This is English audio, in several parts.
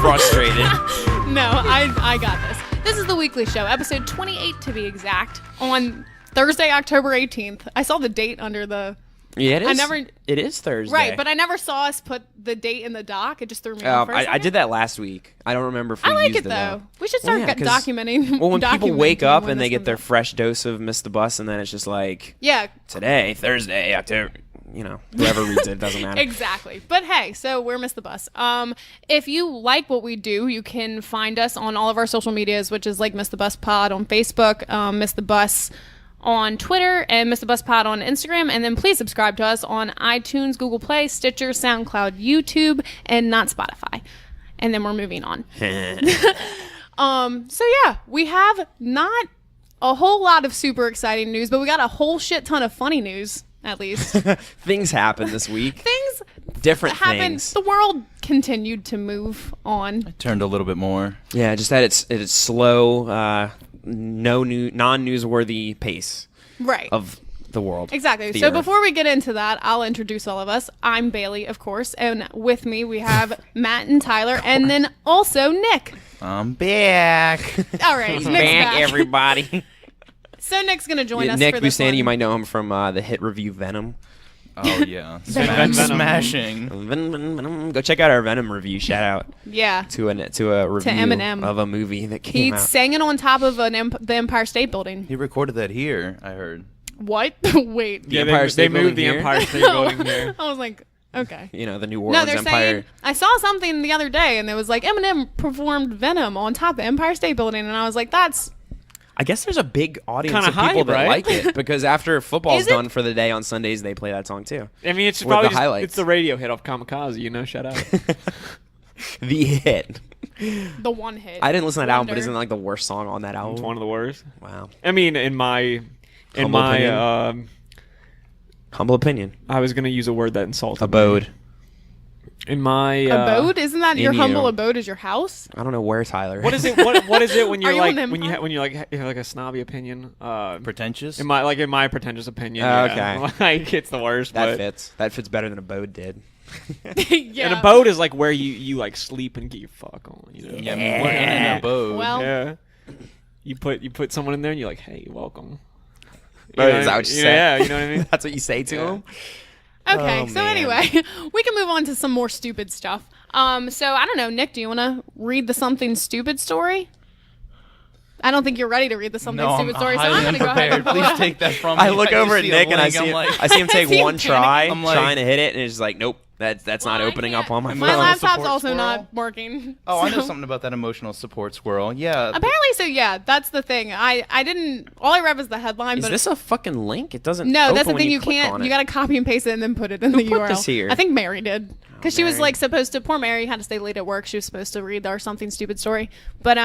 frustrated. No, I got this. This is the weekly show, episode 28 to be exact, on Thursday, October 18th. I saw the date under the... Yeah, it is. It is Thursday. Right, but I never saw us put the date in the doc. It just threw me off for a second. I did that last week. I don't remember if we I like used it, though. We should start Well, documenting. when people wake up and they get their out. fresh dose of Miss the Bus, and then it's just like, Yeah. today, Thursday, October, whoever reads it doesn't matter. Exactly. But hey, so we're Miss the Bus. If you like what we do, you can find us on all of our social medias, which is like Miss the Bus Pod on Facebook, Miss the Bus on Twitter, and Miss the Bus Pod on Instagram. And then please subscribe to us on iTunes, Google Play, Stitcher, SoundCloud, YouTube, and not Spotify. And then we're moving on. So yeah, we have not a whole lot of super exciting news, but we got a whole shit ton of funny news, at least. Things happened this week. Different happened. Things. The world continued to move on. It turned a little bit more. Yeah, just at its slow, non-newsworthy pace Right. of the world. Exactly. The So earth. before we get into that, I'll introduce all of us. I'm Bailey, of course, and with me we have Matt and Tyler, and then also Nick. I'm back. All right, Nick's back, back. everybody. So Nick's gonna join us Nick for this Busani, one. you might know him from the hit review Venom. Oh yeah, Venom. smashing. Venom. Go check out our Venom review. Shout out Yeah. to a review Eminem. of a movie that He came out. sang it on top of the Empire State Building. He recorded that here. I heard. What? Wait. Yeah, Empire they State moved the Building here? Empire State Building here. I was like, okay. The New No, Orleans they're Empire. saying I saw something the other day, and it was like Eminem performed Venom on top of the Empire State Building, and I was like, that's. I guess there's a big audience Kinda of people hype, that right? like it because after football's Is it? done for the day on Sundays, they play that song too. I mean, it's With probably the highlights. it's the radio hit off Kamikaze, shout out. The hit. The one hit. I didn't listen to that album, but Wonder. isn't it like the worst song on that It's album? one of the worst. Wow. I mean, in my Humble opinion? Humble opinion. I was gonna use a word that insulted me. Abode. In my abode? Isn't that your in humble you. abode is your house? I don't know where Tyler. What is it? What is it when you're Are you like an when you empire? when you like have like a snobby opinion? Pretentious. In my pretentious opinion. Oh, yeah. okay. Like it's the worst. That but fits. That fits better than Abode did. Yeah. An abode is like where you like sleep and get your fuck on. Yeah, I mean, we're in an abode. Well- Yeah. You put someone in there and you're like, hey, welcome. Oh, is that what you say? Yeah, you know what I mean. That's what you say to him? Okay, Oh, so man. anyway, we can move on to some more stupid stuff. So I don't know, Nick, do you want to read the something stupid story? I don't think you're ready to read the something No, stupid I'm story, so highly I'm going to go ahead unprepared. and pull it Please up. take that from me. I look just over at see a Nick and I link, see I'm like, I see him take see him one try panicking. I'm like- trying to hit it, and it's like, nope, that's not Well, I opening up can't. on my My phone. laptop's Support also squirrel? not working. Oh, I know so- something about that emotional support squirrel. Yeah. Apparently, so yeah, that's the thing. I didn't. All I read was the headline. Is but this a fucking link? It doesn't. no, open that's the when thing. You click can't. on You it. got to copy and paste it and then put it in the put URL. this here? I think Mary did because she was Mary. like supposed to. Poor Mary had to stay late at work. She was supposed to read our something stupid story, but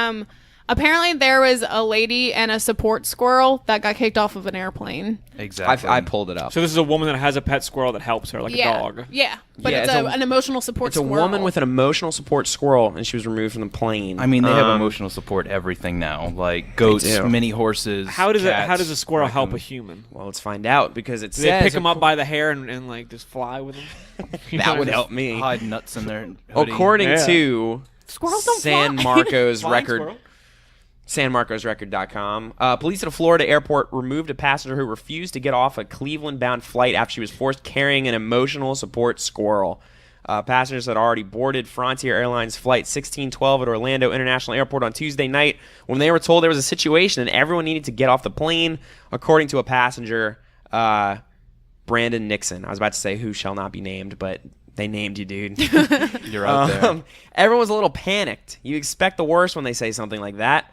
apparently there was a lady and a support squirrel that got kicked off of an airplane. Exactly. I pulled it up. So this is a woman that has a pet squirrel that helps her, like yeah, a dog. yeah, but Yeah, it's it's an emotional support. It's a squirrel. woman with an emotional support squirrel, and she was removed from the plane. I mean, they have emotional support everything now, like goats, do. mini horses. How does cats, a squirrel help a raccoons. human? Well, let's find out because it Do they says pick them up by the hair and like just fly with them? that would help me. Hide nuts in their hoodie. According Yeah. to Squirrels don't San fly. Marcos Flying record. squirrel? SanMarcosRecord.com. Police at a Florida airport removed a passenger who refused to get off a Cleveland-bound flight after she was forced carrying an emotional support squirrel. Passengers had already boarded Frontier Airlines Flight 1612 at Orlando International Airport on Tuesday night when they were told there was a situation and everyone needed to get off the plane, according to a passenger, Brandon Nixon. I was about to say who shall not be named, but they named you, dude. You're out there. Everyone was a little panicked. You expect the worst when they say something like that.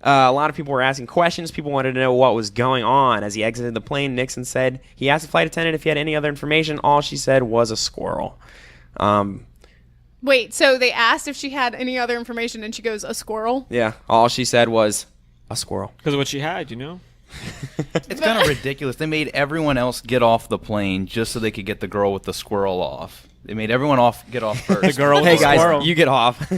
A lot of people were asking questions. People wanted to know what was going on. As he exited the plane, Nixon said he asked the flight attendant if he had any other information. All she said was a squirrel. Wait, so they asked if she had any other information, and she goes, "A squirrel." Yeah, all she said was a squirrel. Because of what she had, you know? It's kind of ridiculous. They made everyone else get off the plane just so they could get the girl with the squirrel off. They made everyone get off first. The girl with Hey the guys, squirrel. you get off.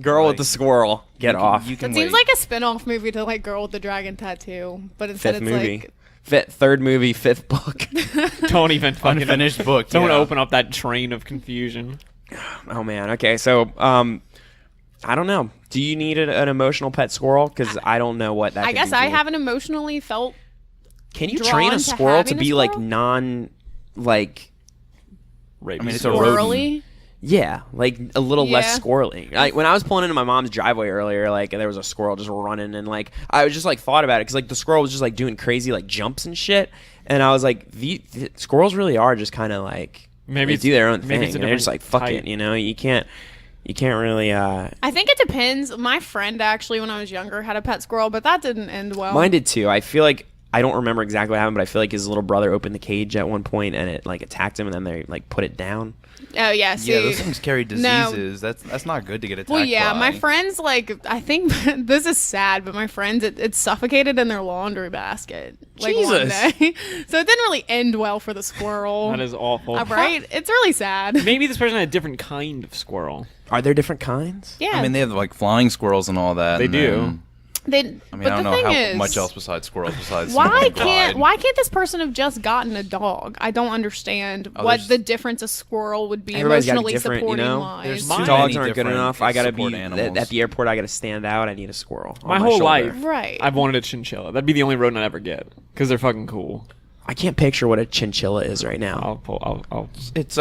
Girl with the squirrel, get off. You can It seems wait. like a spin-off movie to like Girl with the Dragon Tattoo, but instead Fifth it's movie. like Third movie, fifth book. Don't even fucking Unfinished book. Don't yeah. open up that train of confusion. Oh man. Okay, so I don't know. Do you need an emotional pet squirrel? Because I don't know what that. I could guess do I to you. haven't emotionally felt. Can you drawn train a to squirrel to having a be like squirrel? Rabies. I mean, it's a rodent. Squirrely. Yeah, like a little less Yeah. squirrely. Like when I was pulling into my mom's driveway earlier, like there was a squirrel just running, and like I was just like thought about it because like the squirrel was just like doing crazy like jumps and shit, and I was like, the squirrels really are just kind of like Maybe they it's- do their own maybe thing. it's a And they're just like different fuck type. it, you know. You can't really. I think it depends. My friend actually, when I was younger, had a pet squirrel, but that didn't end well. Mine did too. I feel like I don't remember exactly what happened, but I feel like his little brother opened the cage at one point and it like attacked him, and then they like put it down. Oh yeah, see, Yeah, those things carry No. diseases. That's not good to get attacked well, yeah, by. my friends like I think this is sad, but my friends it suffocated in their laundry basket like one Jesus. day, so it didn't really end well for the squirrel. That is awful. Right? It's really sad. Maybe this person had a different kind of squirrel. Are there different kinds? Yeah, I mean, they have like flying squirrels and all that. They and do. then- they. I mean, but I don't the know thing how is, much else besides squirrels besides Why someone can't died. this person have just gotten a dog? I don't understand what there's- the difference a squirrel would be Everybody's got a emotionally different, you supporting know? wise. There's Mine- too Dogs many aren't good different enough. I gotta support be animals. at the airport. I gotta stand out. I need a squirrel. on My whole shoulder. life, Right. I've wanted a chinchilla. That'd be the only rodent I'd ever get because they're fucking cool. I can't picture what a chinchilla is right now. I'll It's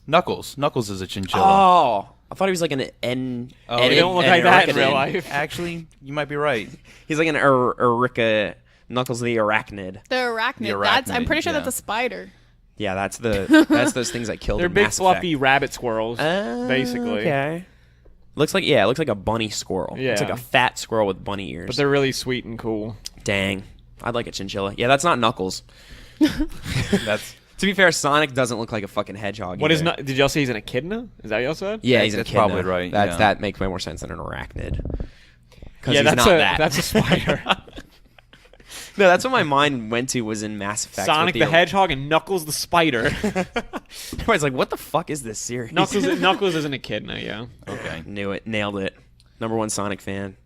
Knuckles. Knuckles is a chinchilla. Oh, I thought he was like an N. Oh, N- they don't look an like that in arachnid. real life. Actually, you might be right. He's like an Erica Knuckles the arachnid. The arachnid. The That's I'm arachnid, pretty sure yeah. that's a spider. Yeah, that's those things that killed. They're in big Mass fluffy Effect. rabbit squirrels, basically. Okay. It looks like a bunny squirrel. It's like Yeah. a fat squirrel with bunny ears. But they're really sweet and cool. Dang, I'd like a chinchilla. Yeah, that's not Knuckles. That's To be fair, Sonic doesn't look like a fucking hedgehog. What is either. not? Did y'all say he's an echidna? Is that what y'all said? Yeah, he's an That's echidna. probably right, That's yeah. That makes way more sense than an arachnid. 'Cause Yeah, he's that's not a that. that's a spider. No, that's what my mind went to was in Mass Effect. Sonic with the Hedgehog and Knuckles the spider. Everybody's like, "What the fuck is this series?" Knuckles is an echidna. Yeah. okay. Knew it, nailed it. #1 Sonic fan.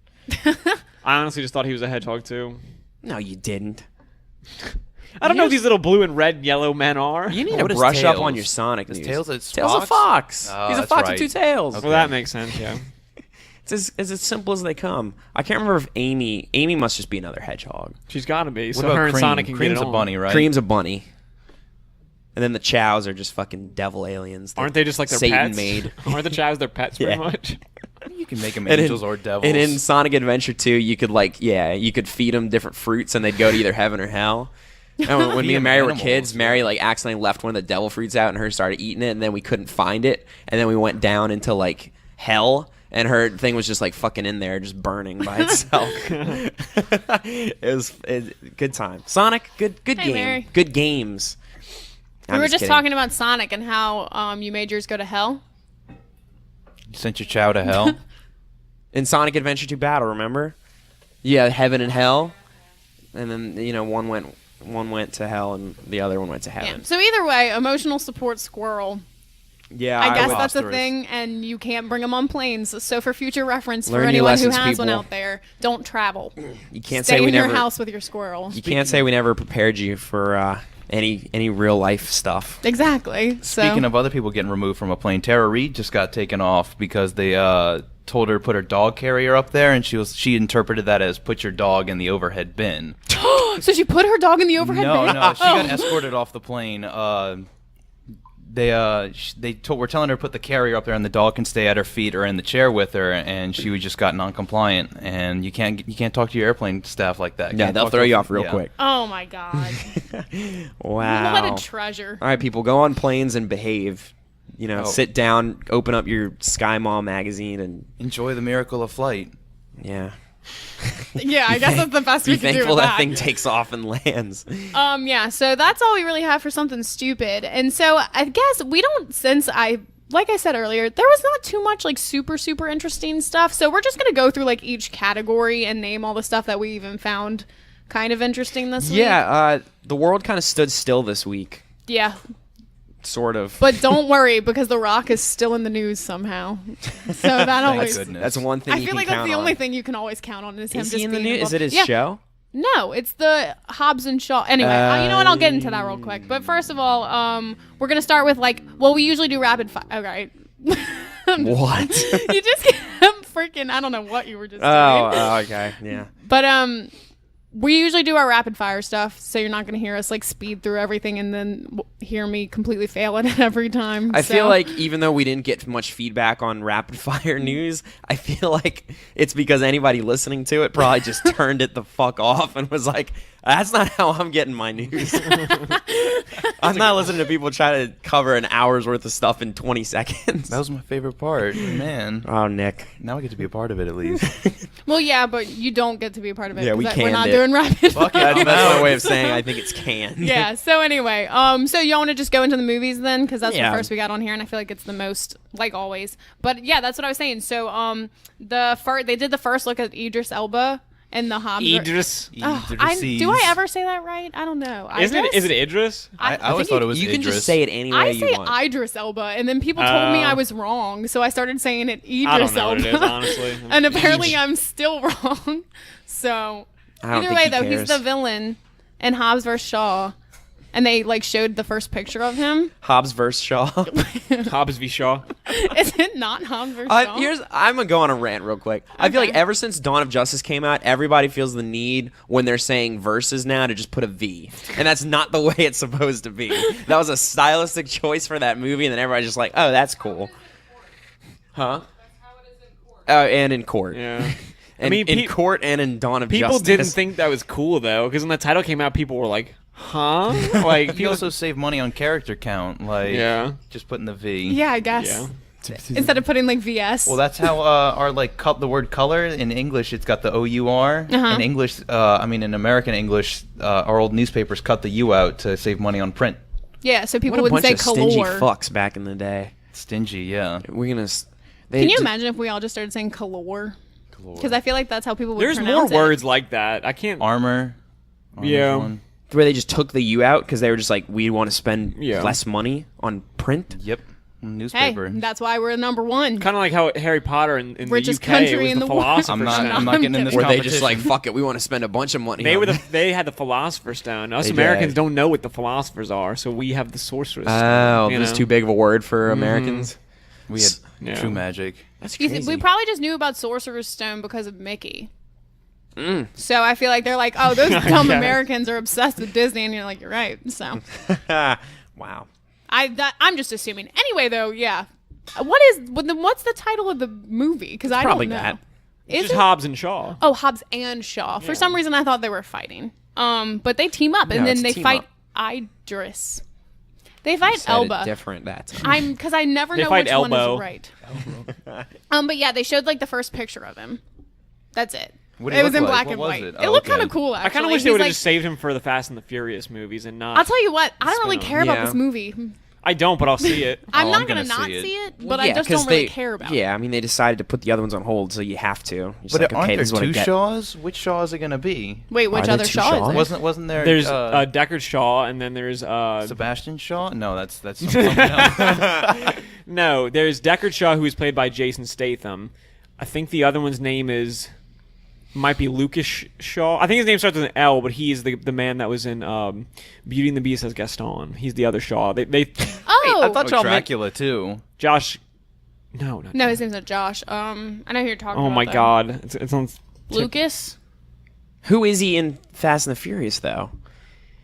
I honestly just thought he was a hedgehog too. No, you didn't. I don't know who these little blue and red and yellow men are. You need What to is brush up Tails? on your Sonic Is news. Tails a Tails a fox? fox. Oh, He's a that's fox right. with 2 tails. Okay. Well, that makes sense. Yeah. It's as simple as they come. I can't remember if Amy must just be another hedgehog. She's got to be. What So about her and Cream? Sonic can Cream's get it a on. bunny, right? Cream's a bunny. And then the Chows are just fucking devil aliens. that Aren't they just like their Satan pets? made? Aren't the Chows their pets pretty Yeah. much? You can make them And angels or devils. And in Sonic Adventure 2, you could you could feed them different fruits and they'd go to either heaven or hell. And when me Feed 'em and Mary were animals, kids, yeah. Mary like accidentally left one of the devil fruits out and her started eating it, and then we couldn't find it, and then we went down into like hell, and her thing was just like fucking in there, just burning by itself. it was good time. Sonic, good Hey, game, Mary. good games. We were just talking about Sonic and how you made yours go to hell. Sent your chow to hell. in Sonic Adventure 2 Battle. Remember? Yeah, heaven and hell, and then one went to hell and the other one went to Yeah. heaven. So either way, emotional support squirrel. Yeah, I guess would- that's a Phosphorus. thing, and you can't bring them on planes. So for future reference, Learn for new anyone who lessons, has one people. out there, don't travel. You can't Stay say we in your never. house with your squirrel. You can't say we never prepared you for any real life stuff. Exactly. So Speaking of other people getting removed from a plane, Tara Reid just got taken off because they told her to put her dog carrier up there, and she interpreted that as put your dog in the overhead bin. so she put her dog in the overhead No, bin. no, she got escorted off the plane. We're telling her to put the carrier up there, and the dog can stay at her feet or in the chair with her, and she was just got non-compliant. And you can't talk to your airplane staff like that. Yeah, Can't they'll talk throw to- you off real yeah. quick. Oh my god! Wow. What a treasure. All right, people, go on planes and behave. Oh. Sit down, open up your Sky Mall magazine, and Enjoy the miracle of flight. yeah. Yeah, I guess that's the best Be we can do thankful with that thing takes off and lands. Yeah, so that's all we really have for something stupid. And so I guess we don't, like I said earlier, there was not too much like super, super interesting stuff. So we're just going to go through like each category and name all the stuff that we even found kind of interesting this week. Yeah, the world kind of stood still this week, Yeah. sort of. But don't worry because The Rock is still in the news somehow. So that Thank always, goodness. That's one thing I you feel can like that's count the on. only thing you can always count on is him Is just he in the being news? Is involved. it his Yeah. show? No, it's the Hobbs and Shaw. Anyway, you know what? I'll get into that real quick. But first of all, we're gonna start with we usually do rapid fire. All right. What? You just kept freaking. I don't know what you were just doing. Okay. Yeah. But we usually do our rapid fire stuff, so you're not going to hear us like speed through everything and then hear me completely fail at it every time. I feel like even though we didn't get much feedback on rapid fire news, I feel like it's because anybody listening to it probably just turned it the fuck off and was like, that's not how I'm getting my news. I'm not listening to people try to cover an hour's worth of stuff in 20 seconds. That was my favorite part, man. Oh, Nick. Now I get to be a part of it at least. Well, yeah, but you don't get to be a part of it. Yeah, we 'cause we're canned not it. doing rapid Fuck it. fire. That's my way of saying I think it's canned. Yeah. So anyway, so y'all want to just go into the movies then, because that's Yeah. the first we got on here, and I feel like it's the most, like always. But yeah, that's what I was saying. So they did the first look at Idris Elba and the Hobbs. Idris. Do I ever say that right? I don't know. Is it Idris? I always thought it was You can Idris. just say it any way I you say want. Idris Elba, and then people told me I was wrong, so I started saying it Idris I don't know Elba. what it is, honestly. And apparently I'm still wrong. So I don't either think way, he though, cares. he's the villain in Hobbs vs. Shaw, and they like showed the first picture of him. Hobbs versus Shaw. Hobbs v. Shaw. Is it not Hobbs vs. Shaw? I'm gonna go on a rant real quick. I feel like ever since Dawn of Justice came out, everybody feels the need when they're saying verses now to just put a V, and that's not the way it's supposed to be. That was a stylistic choice for that movie, and then everybody's just like, "Oh, that's cool." Huh? Oh, and in court. Yeah. And in court and in Dawn of People Justice. didn't think that was cool though, because when the title came out, people were like, "Huh?" Like, You also save money on character count, like Yeah. just putting the V. Yeah, I guess. Yeah. Instead of putting like VS. Well, that's how our the word color in English, it's got the OUR. In English, in American English, our old newspapers cut the U out to save money on print. yeah, so people What a wouldn't bunch say of stingy color. fucks back in the day. Stingy, yeah. We're gonna. Can you imagine if we all just started saying color? Because I feel like that's how people would There's more pronounce it. words like that. I can't. Armor. Yeah. One. where they just took the U out because they were just like, we want to spend Yeah. less money on print? Yep. Hey, Newspaper. that's why we're number one. Kind of like how Harry Potter in the Richest UK country it was in the the world. Philosopher's I'm not. Stone. I'm not getting in this Where they competition. just like, fuck it, we want to spend a bunch of money. They on were they had the Philosopher's Stone. Us They Americans did. don't know what the philosophers are, so we have the Sorcerer's Oh, Stone. it was too big of a word for Americans. We had Yeah. true magic. That's You crazy. we probably just knew about Sorcerer's Stone because of Mickey. So I feel like they're like, oh, those dumb guess. Americans are obsessed with Disney, and you're like, you're right. So Wow. I'm just assuming. Anyway, though, yeah. What's the title of the movie? Because I probably don't know. that. Is Just it? Hobbs and Shaw. Oh, Hobbs and Shaw. For some reason, I thought they were fighting. But they team up, and No, then it's they team fight up. Idris. They fight Said Elba. it different that time. Because I never They know fight which one Elbow. is right. But yeah, they showed like the first picture of him. That's it. What did It he was look in like? black What and was white. it? It Oh, looked okay. kind of cool. Actually, I kind of wish they He's would have like- just saved him for the Fast and the Furious movies and not. I'll tell you what. I don't really Spin-off. care about Yeah. this movie. I don't, but I'll see it. I'm Oh, not I'm gonna gonna not see it. see it, Well, but I yeah, just 'cause don't really they- care about it. Yeah, I mean, they decided to put the other ones on hold, so you have to. Just But like, aren't okay, there this is what I two get. Shaws? Which Shaw is it going to be? Wait, which there other two Shaw Shaws? is it? Wasn't there? There's Deckard Shaw, and then there's Sebastian Shaw? No, that's something else. no, there's Deckard Shaw, who is played by Jason Statham. I think the other one's name might be Lucas Shaw. I think his name starts with an L, but he is the man that was in Beauty and the Beast as Gaston. He's the other Shaw. They Oh, I thought Shaw meant- Dracula too. Josh. No. no, his name's not Josh. I know who you're talking Oh about. my though. God! It's on. Lucas. Who is he in Fast and the Furious, though?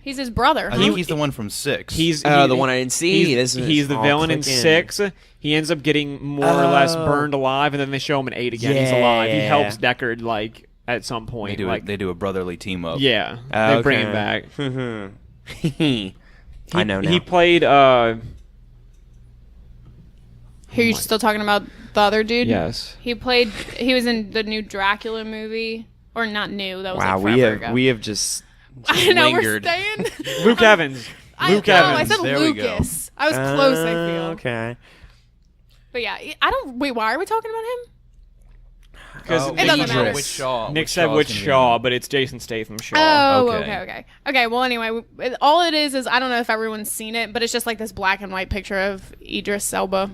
He's his brother. I think he's the one from 6. The one I didn't see. He's the all villain in clicking. 6. He ends up getting more or less Oh. burned alive, and then they show him in 8 again. He's Yeah. alive. He helps Deckard like at some point. they do a brotherly team up. Yeah, Oh, they bring okay. him back. I know now. He played. Who you still talking about? The other dude? Yes. He was in the new Dracula movie, or not new. That was wow, like forever ago. we have just I know lingered. we're staying. Luke Evans. Luke Evans. I said There we go. Lucas. I was close. I feel. Okay. But yeah, I don't. Wait, why are we talking about him? Because It doesn't matter. Which Shaw? Nick said Shaw's which gonna be Shaw, on? but it's Jason Statham Shaw. Oh, okay. okay. Well, anyway, all it is I don't know if everyone's seen it, but it's just like this black and white picture of Idris Elba,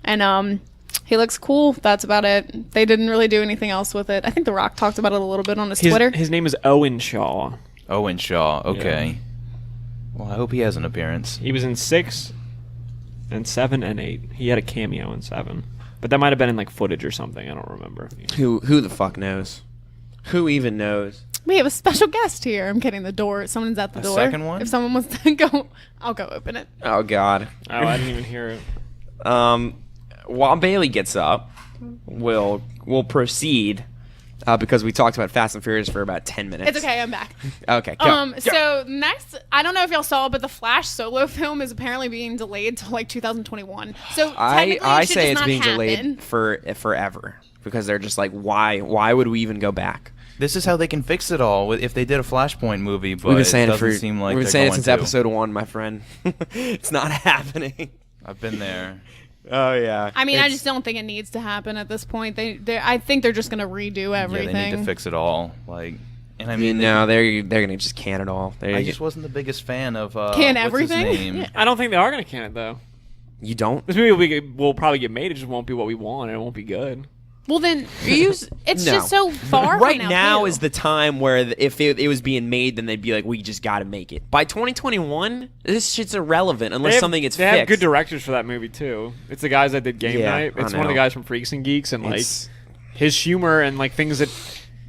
and he looks cool. That's about it. They didn't really do anything else with it. I think The Rock talked about it a little bit on his Twitter. His name is Owen Shaw. Owen Shaw. Okay. Well, I hope he has an appearance. He was in 6 and 7 and 8. He had a cameo in 7. But that might have been in like footage or something. I don't remember. Who the fuck knows? Who even knows? We have a special guest here. I'm kidding. The door. Someone's at the door. second one? If someone wants to go, I'll go open it. Oh God. Oh, I didn't even hear it. While Bailey gets up, we'll proceed because we talked about Fast and Furious for about 10 minutes. It's okay. I'm back. Okay. Go. So next, I don't know if y'all saw, but the Flash solo film is apparently being delayed till like 2021. So technically, I it should say just it's not being happen. delayed for forever because they're just like, why would we even go back? This is how they can fix it all if they did a Flashpoint movie, but We've been saying it it doesn't seem like we've been they're saying it going since to. episode 1, my friend. It's not happening. I've been there. Oh yeah. I mean, I just don't think it needs to happen at this point. I think they're just gonna redo everything. Yeah, they need to fix it all. Like, and I I mean, mean, no, they're gonna just can it all. I just wasn't the biggest fan of Can what's everything? his name? Yeah. I don't think they are going to can it though. You don't? This movie will probably get made. It just won't be what we want, and it won't be good. Well, then it's No. just so far. Right from now too. is the time where if it was being made, then they'd be like, we just got to make it. By 2021, this shit's irrelevant unless something gets They fixed. have good directors for that movie too. It's the guys that did Game Yeah, Night. I It's one of the know. guys from Freaks and Geeks, and like It's- his humor and like things that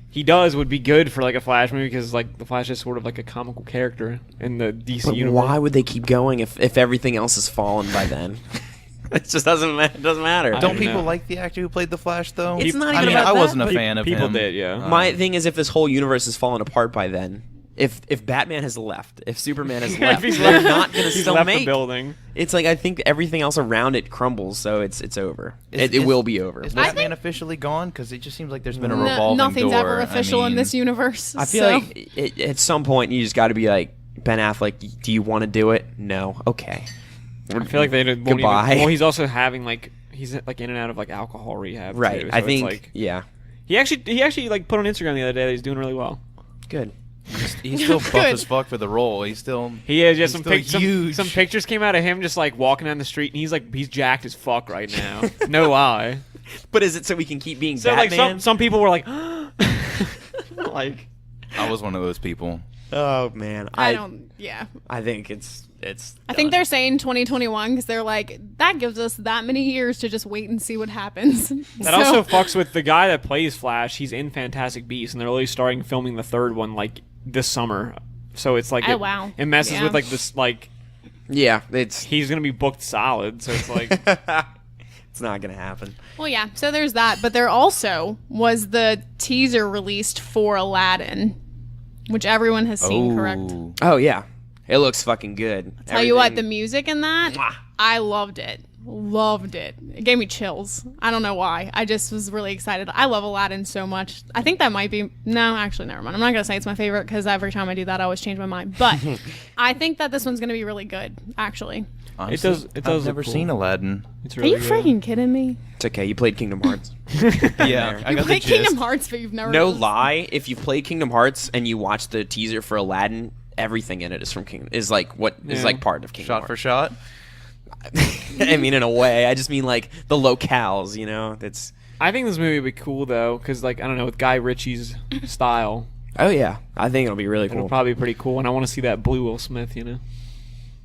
he does would be good for like a Flash movie because like the Flash is sort of like a comical character in the DC But universe. why would they keep going if everything else has fallen by then? It just doesn't matter. I Don't don't people know. like the actor who played the Flash though? It's not I even mean, about I that, wasn't a but fan of people him. did, yeah. My thing is, if this whole universe has fallen apart by then, if Batman has left, if Superman has left, If he's they're left- not going to he's still left make. the building. It's like I think everything else around it crumbles, so it's over. It Is- will be over. Is I Batman think- officially gone? Because it just seems like there's been a No- revolving nothing's door. ever official I in mean, this universe. I feel so. like at some point you just got to be like, Ben Affleck, do you want to do it? No. Okay. I feel like they won't even. Goodbye. Well, he's also having like he's like in and out of like alcohol rehab. Right. Too, I so think. it's like, Yeah. he actually like put on Instagram the other day that he's doing really well. Good. He's still buff Good. as fuck for the role. He's still. He is. Yeah, He's some, still huge. some pictures came out of him just like walking down the street, and he's jacked as fuck right now. No lie. But is it so we can keep being So Batman? like some people were like, like I was one of those people. Oh man, I don't. Yeah. I think it's. I think they're saying 2021 because they're like, that gives us that many years to just wait and see what happens. that also fucks with the guy that plays Flash. He's in Fantastic Beasts, and they're really starting filming the third one like this summer. So it's like Oh, wow. it messes Yeah. with like this like Yeah, it's he's gonna be booked solid. So it's like it's not gonna happen. Well, yeah. So there's that, but there also was the teaser released for Aladdin, which everyone has seen. Correct. Ooh. Oh yeah, it looks fucking good. Tell you what, the Everything- music in that, Mwah. I loved it. Loved it. It gave me chills. I don't know why. I just was really excited. I love Aladdin so much. I think that might be... No, actually, never mind. I'm not going to say it's my favorite because every time I do that, I always change my mind. But I think that this one's going to be really good, actually. Honestly, It does I've look never cool. seen Aladdin. it's Are really you good. freaking kidding me? It's okay. You played Kingdom Hearts. Yeah, I You got the play gist. Kingdom Hearts, but you've never... No lie. If you played Kingdom Hearts and you watch the teaser for Aladdin, everything in it is from Kingdom. Is like what is Yeah. like part of Kingdom Shot for shot. I mean, in a way. I just mean like the locales. You know, it's. I think this movie would be cool though, because like I don't know, with Guy Ritchie's style, Oh yeah, I think it'll be really it'll cool. probably be pretty cool. And I want to see that blue Will Smith. You know.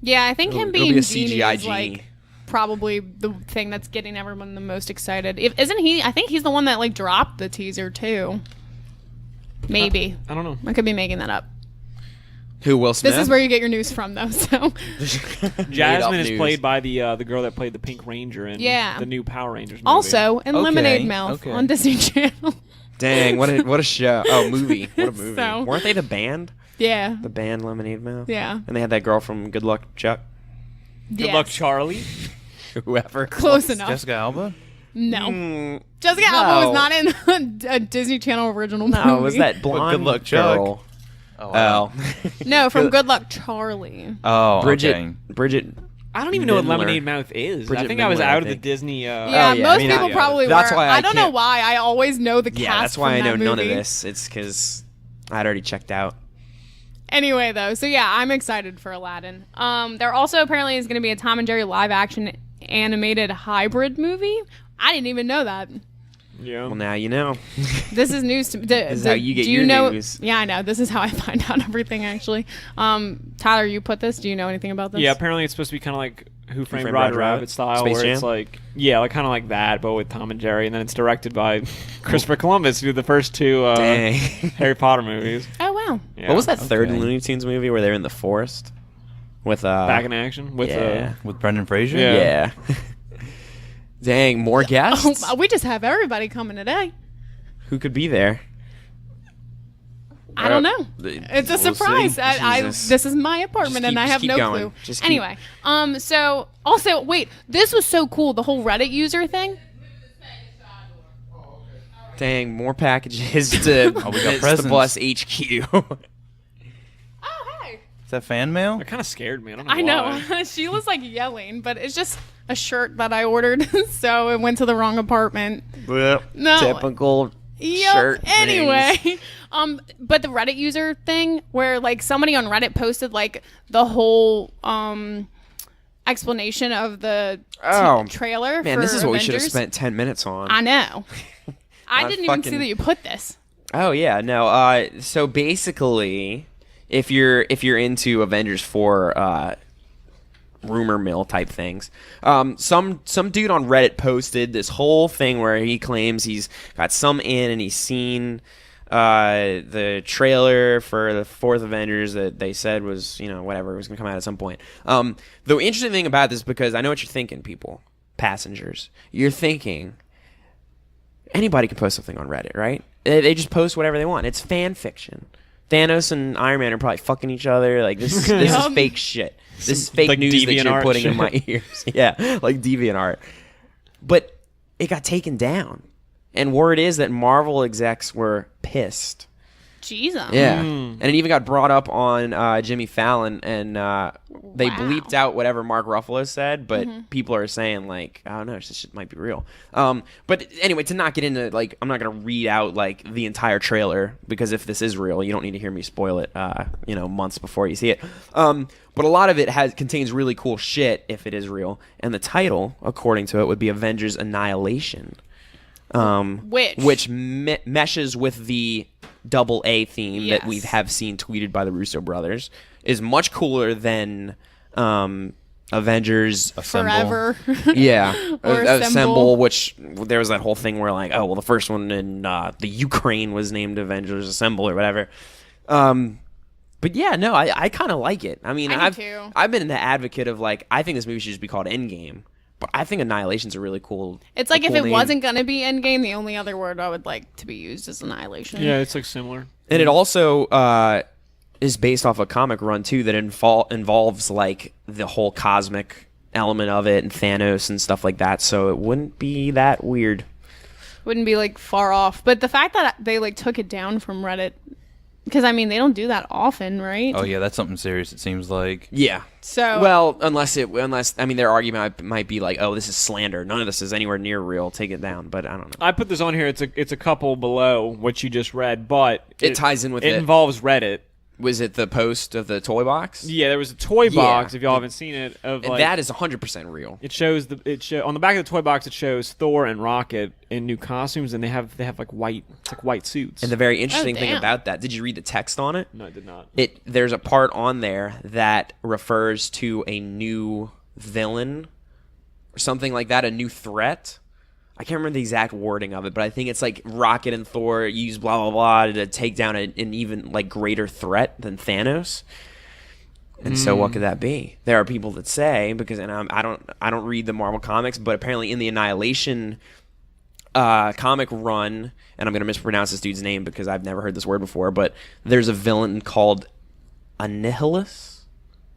Yeah, I think him It'll being be a Genie CGI is genie. like probably the thing that's getting everyone the most excited. Isn't he? I think he's the one that like dropped the teaser too. Maybe. I don't know. I could be making that up. Who Will Smith? This is where you get your news from, though. So Jasmine is played by the girl that played the Pink Ranger in Yeah. the new Power Rangers movie. also in Okay, Lemonade Mouth okay. on Disney Channel. Dang, what a show! Oh, movie! What a movie! So- Weren't they the band? Yeah. The band Lemonade Mouth. Yeah. And they had that girl from Good Luck Chuck. Good luck, Charlie. Whoever. Close enough. Jessica Alba. No. Mm, Jessica Alba was no. not in a Disney Channel original movie. no, was that blonde Good Luck Chuck. girl? Oh, wow. Oh. No, from Good Luck Charlie. Oh, Bridget. okay. Bridget. I don't even know what Mindler. Lemonade Mouth is. Bridget I think I was Mindler, out I of the think. Disney. Yeah, yeah, I most mean, people I- probably that's were. why I I don't know can't- why. I always know the cast. Yeah, that's why I from know that none of movie. this. It's because I'd already checked out. Anyway, though, so yeah, I'm excited for Aladdin. There also apparently is going to be a Tom and Jerry live action animated hybrid movie. I didn't even know that. Yeah. Well, now you know. This is news to me. This is how you get do you your know, news. Yeah, I know. This is how I find out everything, actually. Tyler, you put this? Do you know anything about this? Yeah, apparently it's supposed to be kind of like Who Framed Roger Rabbit style, Space where Jam? it's like kind of like that, but with Tom and Jerry, and then it's directed by Christopher Columbus, who did the first two Dang. Harry Potter movies. Oh wow. Yeah. What was that third Okay. Looney Tunes movie where they're in the forest with Back in Action with yeah. With Brendan Fraser? Yeah. Yeah. Dang, more guests. We just have everybody coming today. Who could be there? I don't know. It's a We'll surprise. see. I Jesus. this is my apartment, Just and I have keep no going. clue. Just keep- Anyway, so also wait, this was so cool. The whole Reddit user thing. Dang, more packages to we got the presents. Bus HQ. Oh hey. Is that fan mail? That kind of scared me. I don't know. I why. know. She was like yelling, but it's just a shirt that I ordered, so it went to the wrong apartment. No. Typical Yep. shirt. Anyway, things. but the Reddit user thing, where like somebody on Reddit posted like the whole explanation of the Oh, trailer. Man, for this is what we should have Avengers. spent 10 minutes on. I know. I Not didn't even see fucking- that you put this. Oh yeah, no. So basically, if you're into Avengers 4 rumor mill type things, some dude on Reddit posted this whole thing where he claims he's got some in and he's seen the trailer for the fourth Avengers that they said was whatever, it was gonna come out at some point. The interesting thing about this, because I know what you're thinking, people, passengers, you're thinking anybody can post something on Reddit, right? They just post whatever they want. It's fan fiction. Thanos and Iron Man are probably fucking each other. Like this is Yup. fake shit. This is fake like news that you're DeviantArt putting in shit. my ears. Yeah, like DeviantArt. But it got taken down, and word is that Marvel execs were pissed. Jesus. Yeah, and it even got brought up on Jimmy Fallon, and they Wow. bleeped out whatever Mark Ruffalo said, but people are saying like, I don't know, this shit might be real. But anyway, to not get into like, I'm not gonna read out like the entire trailer, because if this is real, you don't need to hear me spoil it, months before you see it. But a lot of it contains really cool shit if it is real, and the title, according to it, would be Avengers Annihilation. Which meshes with the double A theme that we Yes. have seen tweeted by the Russo brothers, is much cooler than Avengers Forever. Yeah, Or Assemble, Assemble. which there was that whole thing where like, oh well, the first one in the Ukraine was named Avengers Assemble or whatever. But yeah, no, I kind of like it. I mean, I do too. I've been the advocate of like, I think this movie should just be called Endgame. But I think Annihilation's a really cool. It's like a if cool it name. wasn't gonna be Endgame, the only other word I would like to be used is Annihilation. Yeah, it's like similar. And it also is based off a comic run too that involves like the whole cosmic element of it and Thanos and stuff like that. So it wouldn't be that weird. Wouldn't be like far off. But the fact that they like took it down from Reddit, because I mean they don't do that often, right? Oh yeah, that's something serious. It seems like. Yeah. So Well, unless I mean their argument might be like, oh, this is slander. None of this is anywhere near real. Take it down. But I don't know. I put this on here. It's a couple below what you just read, but It ties in with it it. involves Reddit. Was it the post of the toy box? Yeah, there was a toy Yeah. box. If y'all haven't seen it, of And like, that is 100% real. it shows on the back of the toy box. It shows Thor and Rocket in new costumes, and they have like white suits. And the very interesting thing damn. about that, did you read the text on it? No, I did not. There's a part on there that refers to a new villain or something like that, a new threat. I can't remember the exact wording of it, but I think it's like Rocket and Thor use blah blah blah to take down an even like greater threat than Thanos. And so what could that be? There are people that say, because I don't read the Marvel comics, but apparently in the Annihilation comic run, and I'm going to mispronounce this dude's name because I've never heard this word before, but there's a villain called Annihilus.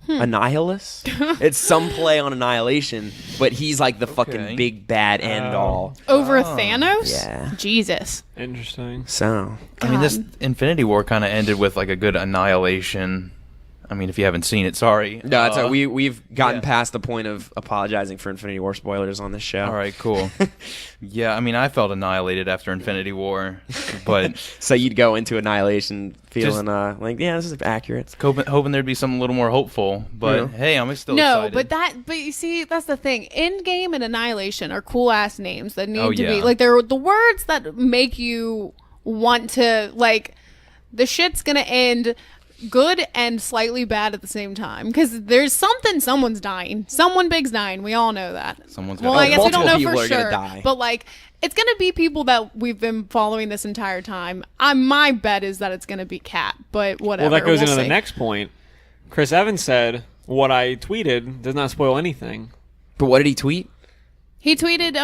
Annihilus. It's some play on Annihilation, but he's like the fucking big bad end all. over Thanos? Yeah. Jesus. Interesting. So I mean, this God. Infinity War kind of ended with like a good annihilation. I mean, if you haven't seen it, sorry. no, it's we've gotten yeah. past the point of apologizing for Infinity War spoilers on this show. All right, cool. Yeah, I mean, I felt annihilated after Infinity War, but So you'd go into Annihilation feeling like, yeah, this is accurate. hoping there'd be something a little more hopeful. But Yeah. hey, I'm still No, excited. but you see, that's the thing. Endgame and Annihilation are cool ass names that need Oh, to be yeah. like they're the words that make you want to like the shit's gonna end. good and slightly bad at the same time because there's someone's dying. Someone big's dying. We all know that. Someone's well, gonna I die. guess we don't know Multiple for people are sure. gonna die. But like, it's gonna be people that we've been following this entire time. My bet is that it's gonna be Cat, but whatever. Well, that goes We'll into see. the next point. Chris Evans said, "What I tweeted does not spoil anything." But what did he tweet? He tweeted,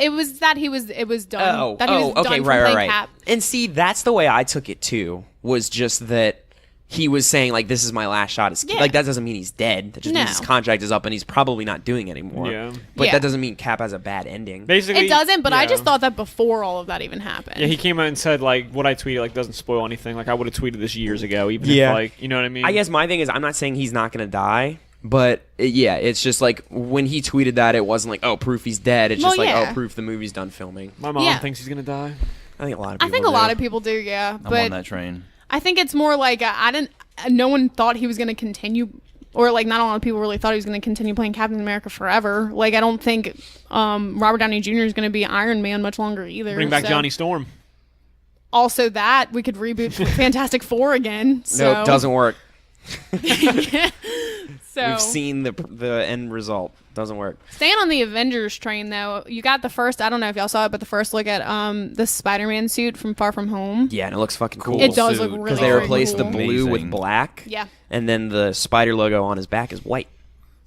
it was that it was done. That he was okay, done from right. playing Cap. And see, that's the way I took it too. Was just that he was saying like, "This is my last shot." Yeah. Like that doesn't mean he's dead. That just means No. his contract is up and he's probably not doing it anymore. Yeah. But Yeah. that doesn't mean Cap has a bad ending. Basically, It doesn't, but I yeah. just thought that before all of that even happened. Yeah, he came out and said like, "What I tweeted like doesn't spoil anything." Like I would have tweeted this years ago, even Yeah. if like, you know what I mean? I guess my thing is I'm not saying he's not gonna die. But yeah, it's just like when he tweeted that, it wasn't like, oh, proof he's dead. It's just Well, like, yeah. oh, proof the movie's done filming. my mom Yeah. thinks he's gonna die. I think a lot of I people think a do. lot of people do, yeah. I'm But on that train. I think it's more like no one thought he was going to continue, or like not a lot of people really thought he was going to continue playing Captain America forever. Like I don't think Robert Downey Jr. is going to be Iron Man much longer either. Bring back so- Johnny Storm. Also, that we could reboot Fantastic Four again. So. No, it doesn't work. So We've seen the end result. Doesn't work. staying on the Avengers train though, you got the first. I don't know if y'all saw it, but the first look at the Spider-Man suit from Far From Home. Yeah, and it looks fucking cool. It does suit. look really Because they very replaced the cool. blue with Amazing. black. Yeah. And then the spider logo on his back is white.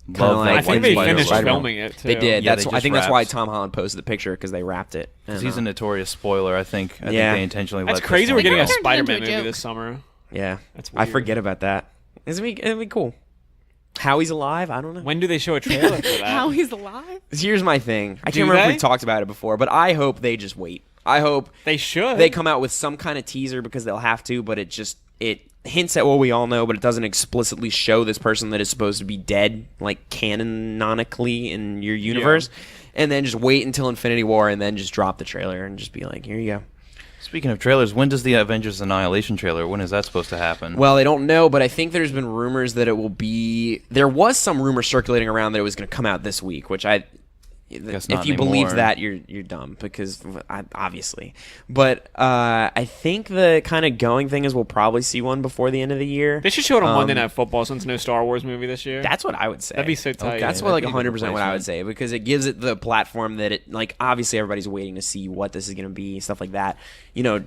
Kinda Love like that I white think they Spider-Man. finished Spider-Man. filming it too. They did. Yeah, That's they I think just that's why wrapped. Tom Holland posted the picture because they wrapped it. Because he's a notorious spoiler, I think. I Yeah. think they intentionally That's let this crazy. one We're getting go. a turned it Spider-Man into a movie joke. this summer. Yeah, That's I weird. forget about that. It'll be cool. How he's alive, I don't know. When do they show a trailer for that? How he's alive? Here's my thing. I Do can't remember if they? we talked about it before, but I hope they just wait. I hope They should. they come out with some kind of teaser because they'll have to, but it hints at what we all know, but it doesn't explicitly show this person that is supposed to be dead, like canonically in your universe. And then just wait until Infinity War and then just drop the trailer and just be like, here you go. Speaking of trailers, when does the Avengers Annihilation trailer, when is that supposed to happen? Well, I don't know, but I think there's been rumors that it will be. There was some rumor circulating around that it was going to come out this week, which I. Guess If not you believe anymore. that, you're dumb because obviously. But I think the kind of going thing is we'll probably see one before the end of the year. They should show it on Monday Night Football since no Star Wars movie this year. That's what I would say. That'd be so tight. That's Yeah, what like that'd be a good 100% what I would replacement. say because it gives it the platform that it like. Obviously, everybody's waiting to see what this is going to be, stuff like that. You know.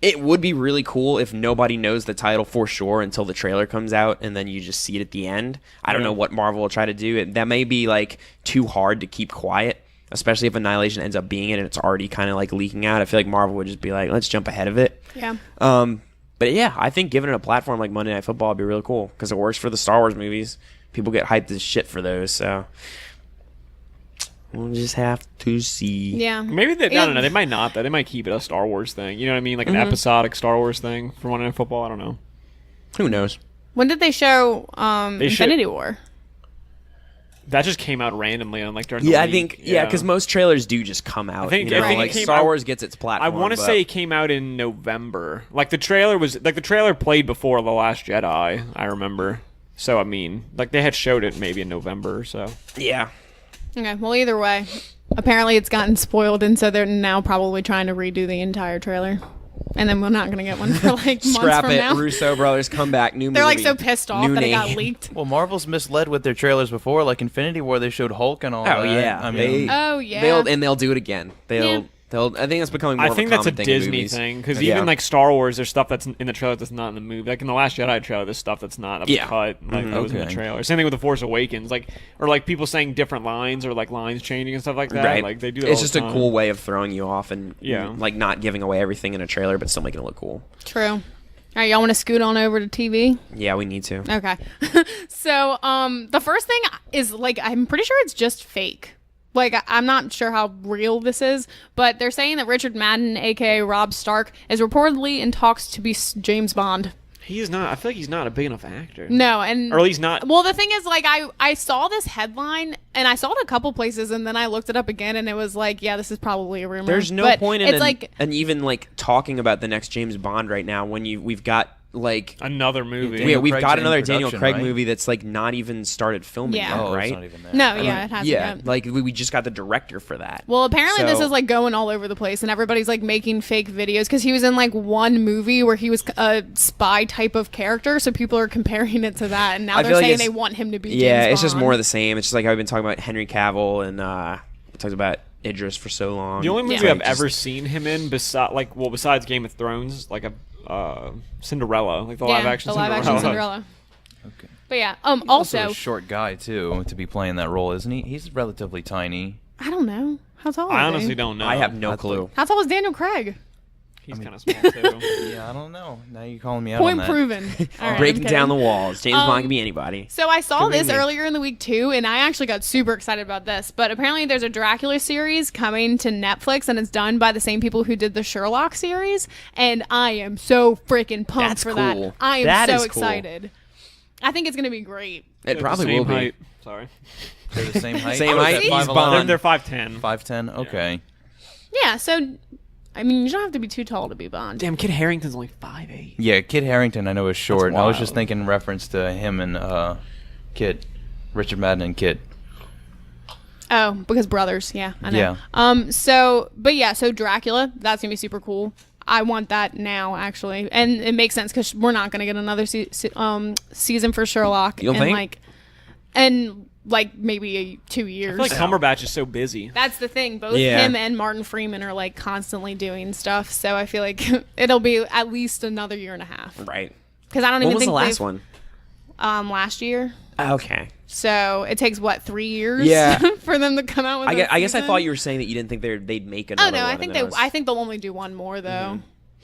It would be really cool if nobody knows the title for sure until the trailer comes out and then you just see it at the end. I don't Yeah. know what Marvel will try to do. That may be like too hard to keep quiet, especially if Annihilation ends up being it and it's already kind of like leaking out. I feel like Marvel would just be like, let's jump ahead of it. Yeah. But yeah, I think giving it a platform like Monday Night Football would be really cool because it works for the Star Wars movies. People get hyped as shit for those, so we'll just have to see. Yeah. Maybe they, I Yeah. don't know. They might not. Though they might keep it a Star Wars thing. You know what I mean? Like an Mm-hmm. episodic Star Wars thing for Monday Night Football. I don't know. Who knows? When did they show They should- Infinity War? That just came out randomly on like during. Yeah, the I week. think because most trailers do just come out. I think you know, it like came Star out- Wars gets its I platform. want to but- say it came out in November. Like the trailer played before The Last Jedi. I remember. So I mean, like they had showed it maybe in November or so. yeah. Okay. Well, either way, apparently it's gotten spoiled, and so they're now probably trying to redo the entire trailer, and then we're not going to get one for like months Scrap from it, now. Russo brothers, come back, new They're like movie, so pissed off new that it got name. leaked. Well, Marvel's misled with their trailers before, like Infinity War. They showed Hulk and all Oh that. yeah, I mean, Oh yeah. they'll do it again. Yeah. I think that's becoming more I think of a that's a common thing in Disney movies. thing because Yeah. even like Star Wars, there's stuff that's in the trailer that's not in the movie. Like in the Last Jedi trailer, there's stuff that's not that was Yeah. cut. Like that was in the Okay. trailer. Same thing with the Force Awakens, like or like people saying different lines or like lines changing and stuff like that. Right. Like they do. That It's all just the a time. cool way of throwing you off and Yeah. like not giving away everything in a trailer, but still making it look cool. True. All right, y'all want to scoot on over to TV? Yeah, we need to. Okay. So, the first thing is like I'm pretty sure it's just fake. Like I'm not sure how real this is, but they're saying that Richard Madden, aka Rob Stark, is reportedly in talks to be James Bond. He's not. I feel like he's not a big enough actor. No, and Or at least not. Well, the thing is, like, I saw this headline and I saw it a couple places, and then I looked it up again, and it was like, yeah, this is probably a rumor. There's no But point in it's like and even like talking about the next James Bond right now when we've got like Another movie. we've Craig's got in another Daniel production, Craig right? movie that's like not even started filming Yeah. yet, Oh, right? it's not even there. No, yeah, it hasn't Yeah, yet. like we just got the director for that. Well, apparently this So- is like going all over the place, and everybody's like making fake videos because he was in like one movie where he was a spy type of character, so people are comparing it to that, and now I they're feel like saying it's- they want him to be. Yeah, James it's just Bond. more of the same. It's just like how we've been talking about Henry Cavill and we talked about Idris for so long. The only movie Yeah. I've ever seen him in, besides Game of Thrones, like a Cinderella, like the live action the live Cinderella. action Cinderella. Okay. But yeah, Also also a short guy too to be playing that role, isn't he? He's relatively tiny. I don't know how tall. I are honestly they? don't know. I have no I clue. How tall is Daniel Craig? He's kind of small too. Yeah, I don't know. Now you're calling me out Point on that. proven. All right, Breaking I'm down the kidding. walls. James Bond can be anybody. So I saw Could be this me. earlier in the week too, and I actually got super excited about this. But apparently, there's a Dracula series coming to Netflix, and it's done by the same people who did the Sherlock series. And I am so freaking pumped That's for cool. that. I am That so is cool. excited. I think it's gonna be great. It probably will be. Height. Sorry. They're the same height. Same Oh, height. is He's that 5'11"? Bond. They're 5'10". 5'10". Okay. Yeah. So, I mean, you don't have to be too tall to be Bond. Damn, Kid Harington's only 5'8". Yeah, Kid Harington I know is short. And I was wild. just thinking in reference to him and Kid, Richard Madden and Kid. Oh, because brothers. Yeah, I know. Yeah. So Dracula, that's gonna be super cool. I want that now, actually, and it makes sense because we're not gonna get another season for Sherlock. You don't think? And maybe 2 I years. feel like Cumberbatch is so busy. That's the thing. Both Yeah. him and Martin Freeman are like constantly doing stuff. So I feel like it'll be at least another year and a half. Right. Because I don't When even was think the last they've- one? Last year. Okay. So it takes 3 years? Yeah. for them to come out with. I guess I season? thought you were saying that you didn't think they'd make Oh another no, one. I think and that I think they'll only do one more though.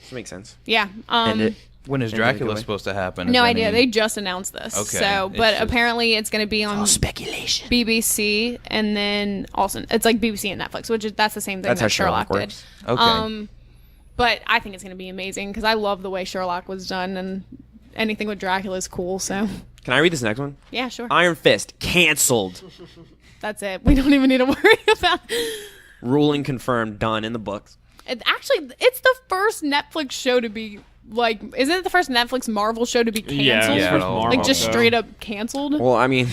That makes sense. Yeah. And it, When is And then Dracula go away. supposed to happen? No Is idea. any- They just announced this. Okay, So, it's but just- apparently it's going to be on speculation. BBC and then also it's like BBC and Netflix, which is that's the same thing That's that how Sherlock, Sherlock did. works. Okay. But I think it's going to be amazing because I love the way Sherlock was done, and anything with Dracula is cool. So, Can I read this next one? yeah, sure. Iron Fist canceled. That's it. We don't even need to worry about. Ruling confirmed. Done in the books. It's the first Netflix show to be isn't it the first Netflix Marvel show to be canceled? Yeah, first no. Marvel Like just show. straight up canceled. Well, I mean,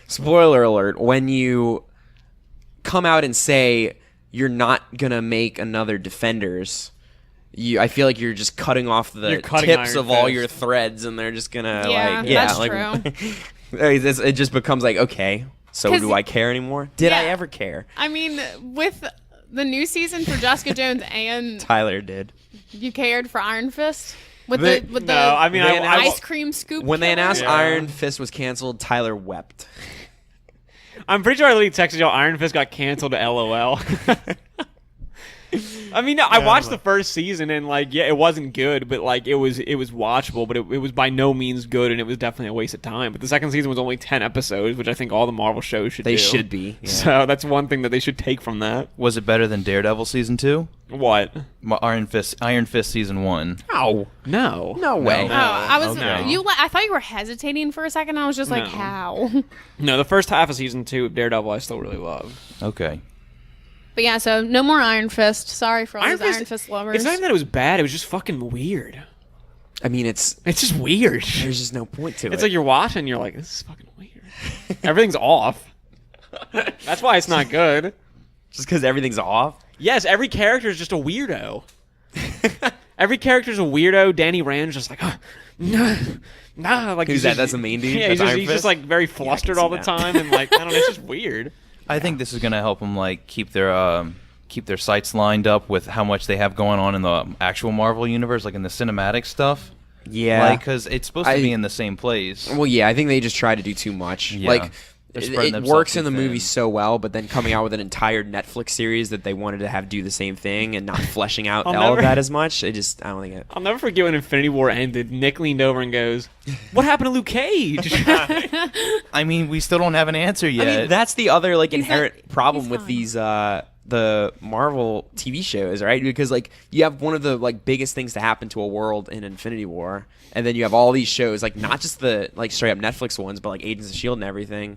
spoiler alert, when you come out and say you're not going to make another Defenders, I feel like you're just cutting off the You're cutting tips Iron of all Fist. your threads, and they're just going to, Yeah, that's true. It just becomes like, okay, so 'Cause do I care anymore? Did I Yeah. ever care? I mean, with the new season for Jessica Jones and Tyler did. you cared for Iron Fist with They- the No, I mean, They I, ice cream scoop. When they killer? announced Yeah. Iron Fist was canceled, Tyler wept. I'm pretty sure I literally texted y'all Iron Fist got canceled to LOL. I mean, no, I watched the first season and it wasn't good, but it was watchable, but it was by no means good, and it was definitely a waste of time. But the second season was only 10 episodes, which I think all the Marvel shows should They do. should be. Yeah. So that's one thing that they should take from that. Was it better than Daredevil season 2? What? Iron Fist season 1. Ow. No. No way. No. Oh, I was Okay. I thought you were hesitating for a second. I was just like, No. how? No, the first half of season 2 of Daredevil I still really love. Okay. But yeah, so no more Iron Fist. Sorry for all Iron these Fist, Iron Fist lovers. It's not even that it was bad, it was just fucking weird. I mean, it's It's just weird. there's just no point to it. It's like you're watching, you're like, this is fucking weird. Everything's off. That's why it's not good. just because everything's off. Yes, every character is just a weirdo. Every character is a weirdo. Danny Rand's just like, nah. Like Who's he's that? just- That's the main dude? Yeah, That's he's Iron just Fist? like very flustered see all the that. time, and I don't know, it's just weird. I think this is going to help them keep their sights lined up with how much they have going on in the actual Marvel universe, like in the cinematic stuff. Yeah. Because it's supposed to be in the same place. Well, yeah, I think they just try to do too much. Yeah. Like, They're it, spreading it themselves works too in the thin. movie so well, but then coming out with an entire Netflix series that they wanted to have do the same thing and not fleshing out I'll all never- of that as much, I don't think it. I'll never forget when Infinity War ended. Nick leaned over and goes, "What happened to Luke Cage?" I mean, we still don't have an answer yet. I mean, that's the other inherent not- problem he's with fine. these the Marvel TV shows, right? Because you have one of the biggest things to happen to a world in Infinity War, and then you have all these shows, not just the straight up Netflix ones, but Agents of Shield and everything.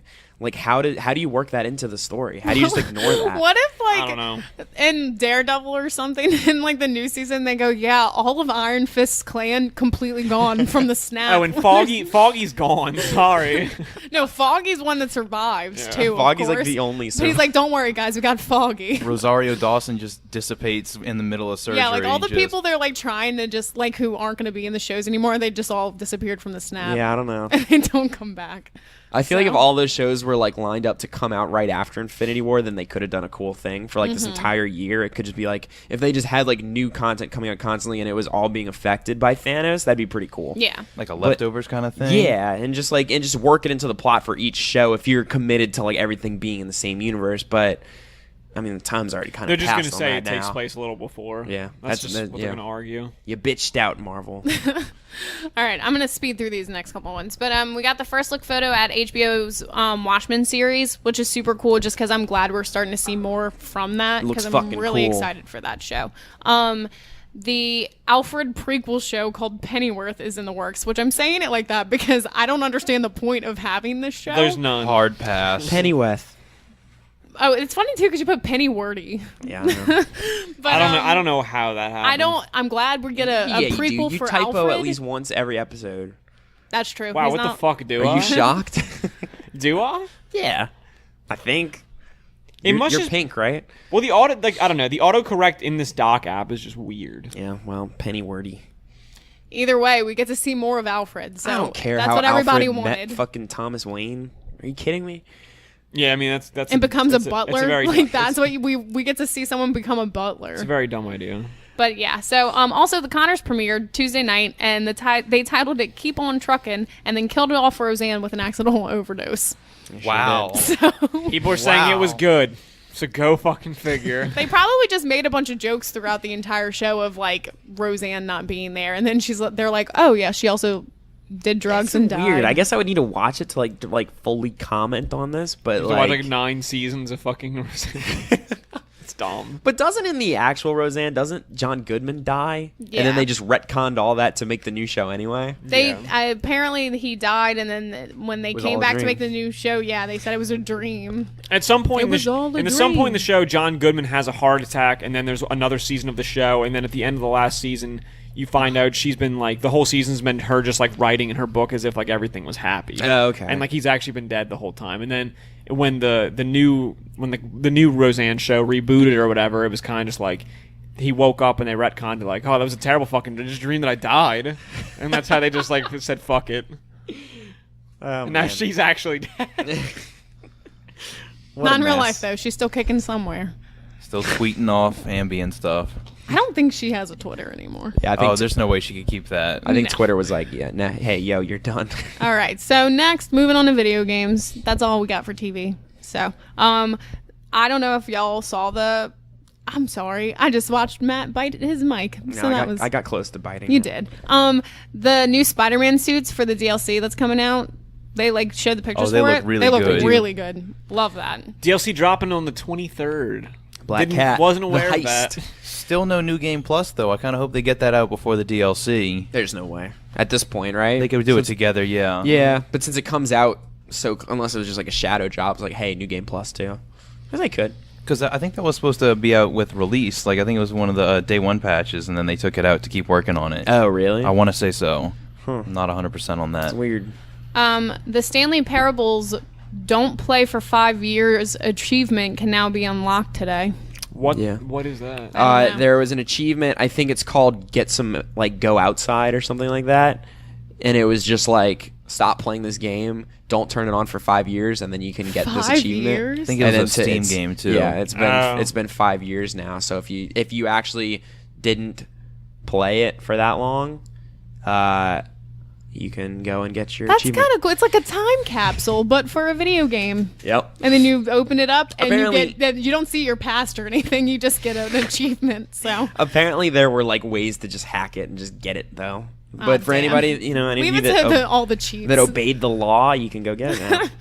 How do you work that into the story? How do you just ignore that? What if like I don't know. in Daredevil or something in like the new season, they go, yeah, all of Iron Fist's clan completely gone from the snap. Oh, and Foggy's gone. Sorry. No, Foggy's one that survives too. Foggy's of like course. the only. But he's like, don't worry, guys, we got Foggy. Rosario Dawson just dissipates in the middle of surgery. Yeah, like all the just- people they're like trying to just like who aren't going to be in the shows anymore, they just all disappeared from the snap. Yeah, I don't know. And they don't come back. I feel like if So- all those shows were like lined up to come out right after Infinity War, then they could have done a cool thing for like this entire year. It could just be like if they just had like new content coming out constantly and it was all being affected by Thanos, that'd be pretty cool. Yeah. like a leftovers kind of thing. Yeah, and just work it into the plot for each show if you're committed to like everything being in the same universe. But I mean, the time's already kind They're of just passed going to on say that it takes now. place a little before. Yeah, That's that's- just what yeah. they're going to argue. You bitched out, Marvel. All right, I'm going to speed through these next couple ones. But we got the first look photo at HBO's Watchmen series, which is super cool just because I'm glad we're starting to see more from that Looks because I'm fucking really cool. excited for that show. The Alfred prequel show called Pennyworth is in the works, which I'm saying it like that because I don't understand the point of having this show. There's none. Hard pass. Pennyworth. Oh, it's funny too because you put Pennywordy. Yeah, I know. But I don't know how that happened. I'm glad we get a yeah, you prequel do. You for typo Alfred. at least once every episode. That's true. Wow, He's what not- the fuck do Are I? you shocked? Do I? Yeah, I think. It must you're just- pink, right? Well, the auto, like I don't know, the autocorrect in this doc app is just weird. Yeah, well, Pennywordy. Either way, we get to see more of Alfred. So I don't care that's how what everybody Alfred wanted. met fucking Thomas Wayne. Are you kidding me? Yeah, I mean that's and becomes that's a butler. It's a very, Like that's what we get to see someone become a butler. It's a very dumb idea. But yeah, so also the Connors premiered Tuesday night, and they titled it "Keep On Truckin'," and then killed off Roseanne with an accidental overdose. Wow. People are saying it was Wow. good, so go fucking figure. They probably just made a bunch of jokes throughout the entire show of like Roseanne not being there, and then they're like, "Oh yeah, she also did drugs and died." Weird. I guess I would need to watch it to like fully comment on this, but You watch like 9 seasons of fucking. It's dumb. But doesn't in the actual Roseanne, doesn't John Goodman die? And Yeah. then they just retconned all that to make the new show anyway? They apparently he died, and then when they Was came all a back to dream. make the new show, yeah, they said it was a dream. At some point, It in the was all a and at some point in dream. the show, John Goodman has a heart attack, and then there's another season of the show, and then at the end of the last season, you find out she's been like the whole season's been her just like writing in her book as if like everything was happy. Oh, okay. And like he's actually been dead the whole time. And then when the new Roseanne show rebooted or whatever, it was kind of just like he woke up and they retconned it like, oh, that was a terrible fucking just dream that I died, and that's how they just like said fuck it. Oh, And now she's actually dead. Not in real life though. She's still kicking somewhere. Still tweeting off ambient stuff. I don't think she has a Twitter anymore. Yeah, I think, Oh, there's no way she could keep that. I think No. Twitter was like, yeah, nah, hey, yo, you're done. All right. So next, moving on to video games. That's all we got for TV. So, I don't know if y'all saw the. I'm sorry. I just watched Matt bite his mic. No, So I, that got, was. I got close to biting. You it. did. The new Spider-Man suits for the DLC that's coming out. They like showed the pictures they for look it. really they look good. really good. Love that. DLC dropping on the 23rd. Black Cat. Wasn't The aware of heist. that. Still no new game plus though. I kind of hope they get that out before the DLC. There's no way. At this point, right? They could do it together, yeah. Yeah, but since it comes out, so unless it was just like a shadow drop, it's like, hey, new game plus too. They could. Because I think that was supposed to be out with release. Like I think it was one of the day one patches, and then they took it out to keep working on it. Oh, really? I want to say so. Huh. I'm not 100% on that. That's weird. The Stanley Parables "Don't Play for 5 Years" achievement can now be unlocked today. What? Yeah. What is that? I don't know. There was an achievement. I think it's called "Get Some like Go Outside" or something like that, and it was just like stop playing this game, don't turn it on for 5 years, and then you can get this 5 achievement. years? I think it And was then a Steam it's- game too. Yeah, Oh. it's been 5 years now. So if you actually didn't play it for that long, you can go and get your That's achievement. kind of cool. It's like a time capsule, but for a video game. Yep. And then you open it up, and Apparently- you don't see your past or anything. You just get an achievement. So Apparently, there were like ways to just hack it and just get it though. But for damn. anybody, any we of you even that said all the cheats. that obeyed the law, you can go get it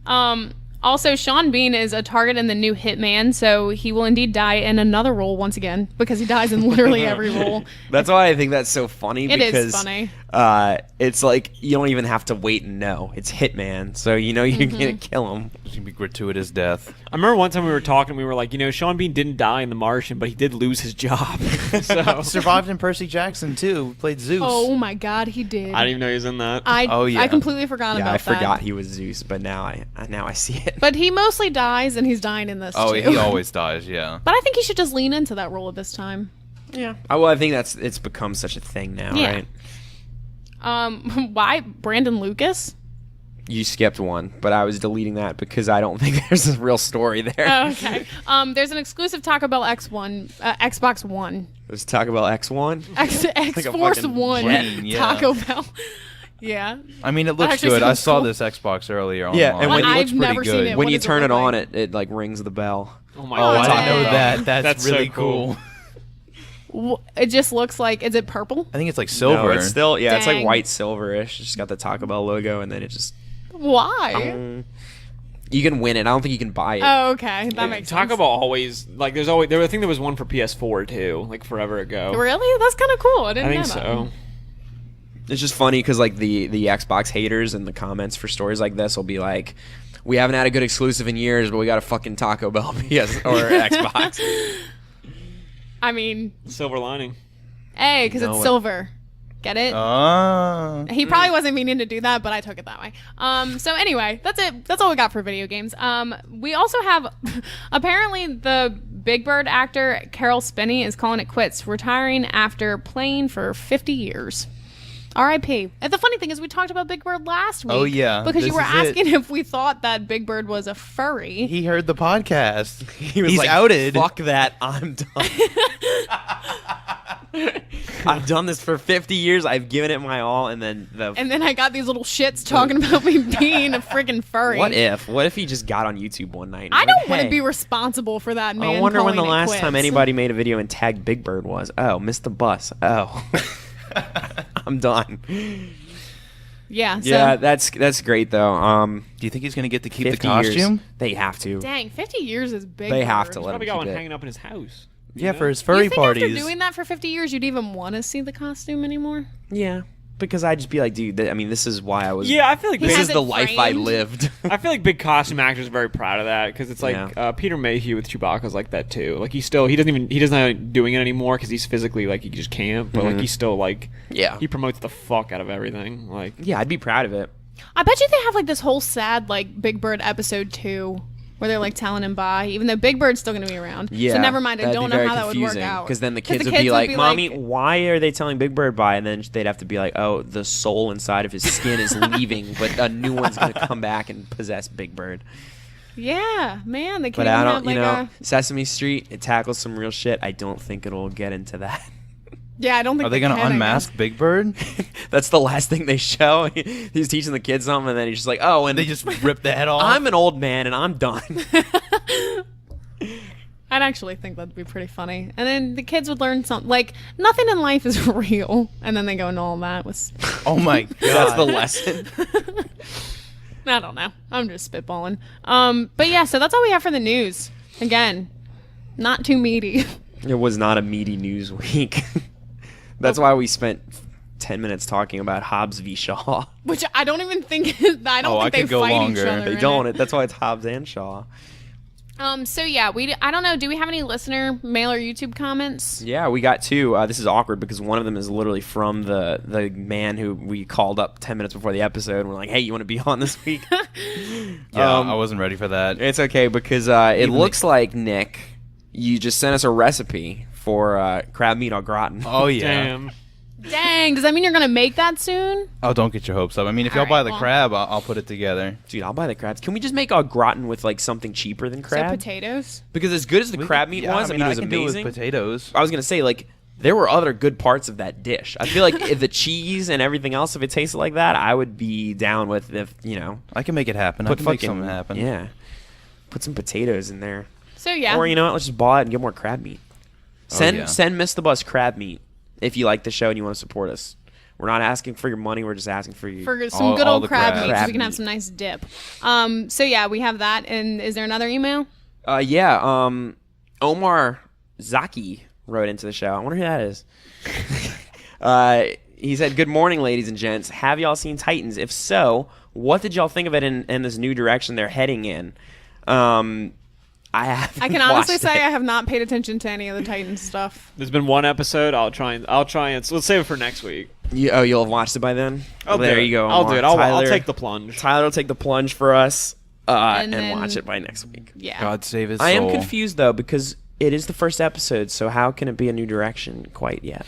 now. Also, Sean Bean is a target in the new Hitman, so he will indeed die in another role once again because he dies in literally every role. That's why I think that's so funny. It is because, funny. it's like you don't even have to wait and know. It's Hitman, so you know you're gonna kill him. It's gonna be gratuitous death. I remember one time we were talking, we were like, Sean Bean didn't die in The Martian, but he did lose his job. So Survived in Percy Jackson too. Played Zeus. Oh my God, he did. I didn't even know he was in that. I completely forgot Yeah, about I that. forgot he was Zeus, but now I see it. But he mostly dies, and he's dying in this Oh, too. he always dies. Yeah. But I think he should just lean into that role this time. Yeah. Well, I think it's become such a thing now, Yeah. right? Why Brandon Lucas? You skipped one, but I was deleting that because I don't think there's a real story there. Oh, okay. There's an exclusive Taco Bell Xbox One, Let's talk about X1. X a Force fucking One jet, yeah. Taco Bell. Yeah. I mean, it looks actually good. I sounds saw cool. this Xbox earlier. Yeah, online. and when it I've looks pretty never seen good. it. When What you does it turn look it on, like? it like rings the bell. Oh my Oh, god. I know dang. that. That's That's so really cool. cool. It just looks like. Is it purple? I think it's like silver. No, it's still it's like Dang. white silverish. It's just got the Taco Bell logo, and then it just Why? you can win it. I don't think you can buy it. Oh, okay. That makes Taco sense. Bell always like I think there was one for PS4 too, like forever ago. Really? That's kind of cool. I I didn't think know that. so. It's just funny because like the Xbox haters in the comments for stories like this will be like, "We haven't had a good exclusive in years, but we got a fucking Taco Bell PS or Xbox." I mean, Silver lining. hey, because No, it's it- silver. Get it? He probably wasn't meaning to do that, but I took it that way. So anyway, that's it. That's all we got for video games. We also have apparently the Big Bird actor Carol Spinney is calling it quits, retiring after playing for 50 years. R.I.P. And the funny thing is, we talked about Big Bird last week. Oh, yeah. because you This were is it. asking if we thought that Big Bird was a furry. He heard the podcast. He was He's like, outed. Fuck that. I'm done. I've done this for 50 years. I've given it my all, and then And then I got these little shits talking about me being a freaking furry. What if he just got on YouTube one night? And I was don't like, want to "Hey, be responsible for that, man. I wonder when the calling it last time quits." anybody made a video and tagged Big Bird was. Oh, missed the bus. Oh, I'm done. Yeah. So, Yeah, that's great though. Do you think he's gonna get to keep the 50 years. costume? They have to. dang, 50 years is big. They have Bird. to let him Probably got one keep it. hanging up in his house. Yeah, for his You furry think parties. after doing that for 50 years, you'd even want to see the costume anymore? Yeah, because I'd just be like, dude. I mean, this is why I was. Yeah, I feel like He This has is it the life I framed. lived. I feel like big costume actors are very proud of that because it's like Yeah. Peter Mayhew with Chewbacca's like that too. Like he doesn't like doing it anymore because he's physically like he just can't. But like he's still like Yeah. he promotes the fuck out of everything. Like Yeah, I'd be proud of it. I bet you they have like this whole sad like Big Bird episode 2 where they're like telling him bye, even though Big Bird's still going to be around. Yeah, So never mind. I that'd don't be know very how that would work confusing, out. Because then the 'Cause kids would be like, "Mommy, why are they telling Big Bird bye?" And then they'd have to be like, "Oh, the soul inside of his skin is leaving, but a new one's gonna come back and possess Big Bird." Yeah, man. They But can't I even don't, have like Sesame Street, it tackles some real shit. I don't think it'll get into that. Yeah, I don't think Are they gonna can, I unmask guess. Big Bird? That's the last thing they show. He's teaching the kids something, and then he's just like, "Oh, and They just rip the head off. I'm an old man, and I'm done." I'd actually think that'd be pretty funny. And then the kids would learn something like nothing in life is real. And then they go into all that was Oh my god. That's the lesson. I don't know. I'm just spitballing. But yeah, so that's all we have for the news. Again, not too meaty. It was not a meaty news week. That's why we spent 10 minutes talking about Hobbs v. Shaw. Which I don't even think I don't Oh, I think they could go fight longer. each other. They in don't. it. That's why it's Hobbs and Shaw. So yeah, I don't know. Do we have any listener mail or YouTube comments? Yeah, we got two. This is awkward because one of them is literally from the man who we called up 10 minutes before the episode. And we're like, "Hey, you want to be on this week?" Yeah, Um, I wasn't ready for that. It's okay because it looks like, Nick, you just sent us a recipe for crab meat au gratin. Oh yeah. damn. Dang, does that mean you're gonna make that soon? Oh, don't get your hopes up. I mean, if y'all Alright, buy the well. crab, I'll put it together. Dude, I'll buy the crabs. Can we just make au gratin with like something cheaper than crab? So potatoes. Because as good as the crab meat was, I mean, it was can do it amazing. with potatoes. I was gonna say, like, there were other good parts of that dish. I feel like if the cheese and everything else, if it tasted like that, I would be down with if I can make it happen. I put can fucking make something happen. Yeah, put some potatoes in there, So yeah. or you know what? Let's just buy it and get more crab meat. Send yeah. send Miss the Bus crab meat if you like the show and you want to support us. We're not asking for your money. We're just asking for you. For some All- good all old the crab crab. meat, so Crab we can have meat. some nice dip. So yeah, we have that. And is there another email? Omar Zaki wrote into the show. I wonder who that is. he said, "Good morning, ladies and gents. Have y'all seen Titans? If so, what did y'all think of it in this new direction they're heading in?" I can honestly say I have not paid attention to any of the Titans stuff. There's been one episode. I'll try and so let's save it for next week. You'll have watched it by then? There you go. I'll do it. I'll take the plunge. Tyler will take the plunge for us and then watch it by next week. Yeah. God save his soul. I am confused, though, because it is the first episode, so how can it be a new direction quite yet?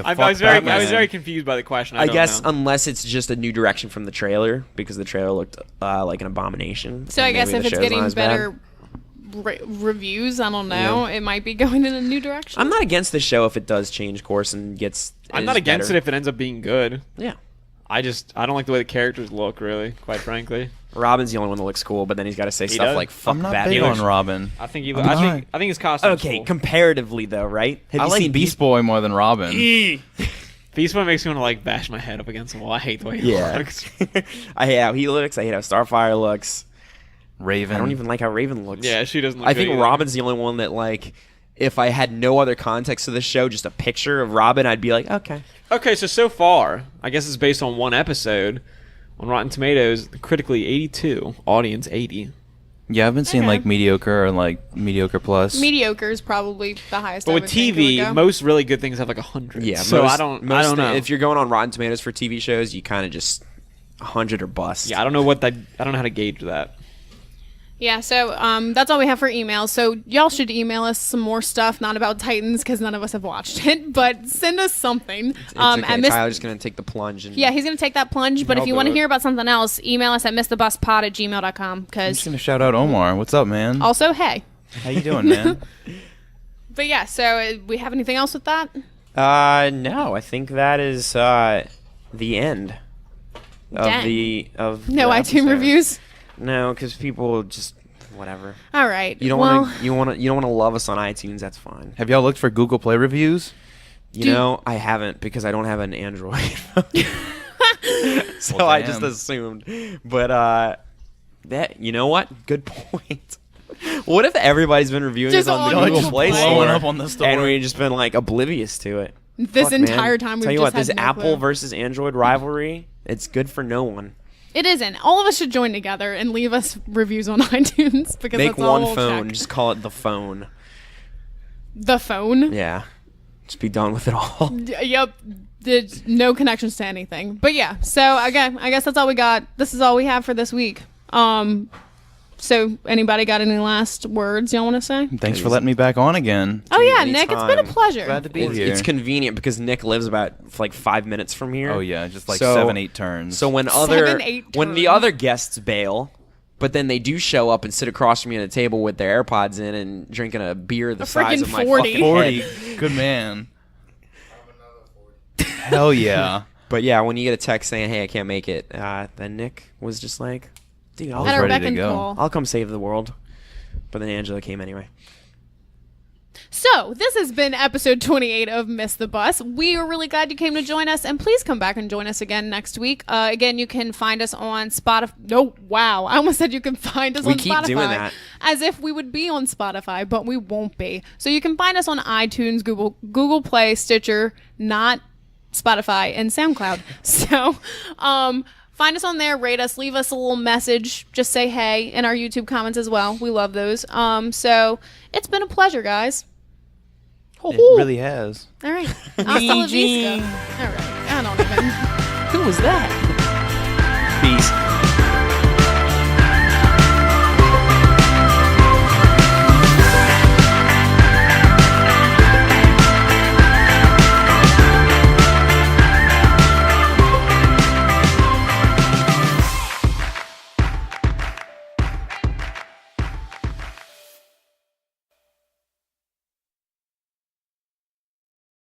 I was very confused by the question. I guess don't know. unless it's just a new direction from the trailer, because the trailer looked like an abomination. So I and guess maybe if the it's show's not getting as bad. better reviews, I don't know. It might be going in a new direction. I'm not against the show if it does change course and gets. I'm not against it if it ends up being good. Yeah. I don't like the way the characters look, really, quite frankly. Robin's the only one that looks cool, but then he's got to say stuff does? like "fuck I'm not Batman." big on Robin. I think not. I think his costume. Okay, comparatively though, right? Have I you like seen Beast Boy more than Robin. Beast Boy makes me want to like bash my head up against the wall. I hate the way he Yeah. looks. I hate how he looks. I hate how Starfire looks. Raven. I don't even like how Raven looks. Yeah, she doesn't look I good think either. Robin's the only one that, like, if I had no other context to the show, just a picture of Robin, I'd be like, okay. Okay, so far, I guess it's based on one episode. On Rotten Tomatoes, critically 82, audience 80. Yeah, I've been seeing Okay. like mediocre or like mediocre plus. Mediocre is probably the highest. But I with would think it would TV, go. most really good things have like 100. Yeah, so most- I don't most know. If you're going on Rotten Tomatoes for TV shows, you kind of just 100 or bust. Yeah, I don't know I don't know how to gauge that. Yeah, so that's all we have for emails. So y'all should email us some more stuff, not about Titans, because none of us have watched it, but send us something. It's okay. at Miss- Tyler's going to take the plunge. And yeah, he's going to take that plunge, but I'll if you do want to it. hear about something else, email us at missthebuspod@gmail.com, I'm just because gonna shout out Omar. What's up, man? also, hey. How you doing, man? But yeah, so we have anything else with that? No, I think that is the end of Dang. of No the iTunes episode. reviews? No, because people just whatever. All right. You don't well, want to. You don't want to love us on iTunes. That's fine. Have y'all looked for Google Play reviews? You know, I haven't because I don't have an Android. So Well, I just damn. assumed. But that you know what? Good point. What if everybody's been reviewing Just this on the on Google Google Play Play. Store Blowing up on the store. and we've just been like oblivious to it? This Fuck, man. entire time we've Tell you just what, this had no Apple clue. versus Android rivalry, it's good for no one. It isn't. All of us should join together and leave us reviews on iTunes because Make that's all one we'll phone, check. just call it the phone. The phone? Yeah. Just be done with it all. Yep. There's no connections to anything. But yeah, so again, I guess that's all we got. This is all we have for this week. So anybody got any last words y'all want to say? Thanks for letting me back on again. Oh yeah, anytime. Nick, it's been a pleasure. Glad to be It's, here. it's convenient because Nick lives about like 5 minutes from here. Oh yeah, just like So- 7-8 turns. So when 7-8 when the turns. other guests bail, but then they do show up and sit across from me at a table with their AirPods in and drinking a beer the A size freaking of my 40. fucking 40, head. good man. Hell yeah. But yeah, when you get a text saying, "Hey, I can't make it," then Nick was just like, "Dude, At was our ready beck to and go. call. I'll come save the world." But then Angela came anyway. So, this has been episode 28 of Miss the Bus. We are really glad you came to join us, and please come back and join us again next week. Again, you can find us on Spotify. No, wow. I almost said you can find us We on keep Spotify. doing that. As if we would be on Spotify, but we won't be. So, you can find us on iTunes, Google Play, Stitcher, not Spotify, and SoundCloud. So, find us on there, rate us, leave us a little message. Just say hey in our YouTube comments as well. We love those. So, it's been a pleasure, guys. It really has. All right. Hasta la vista. All right. I don't even. Who was that? Peace.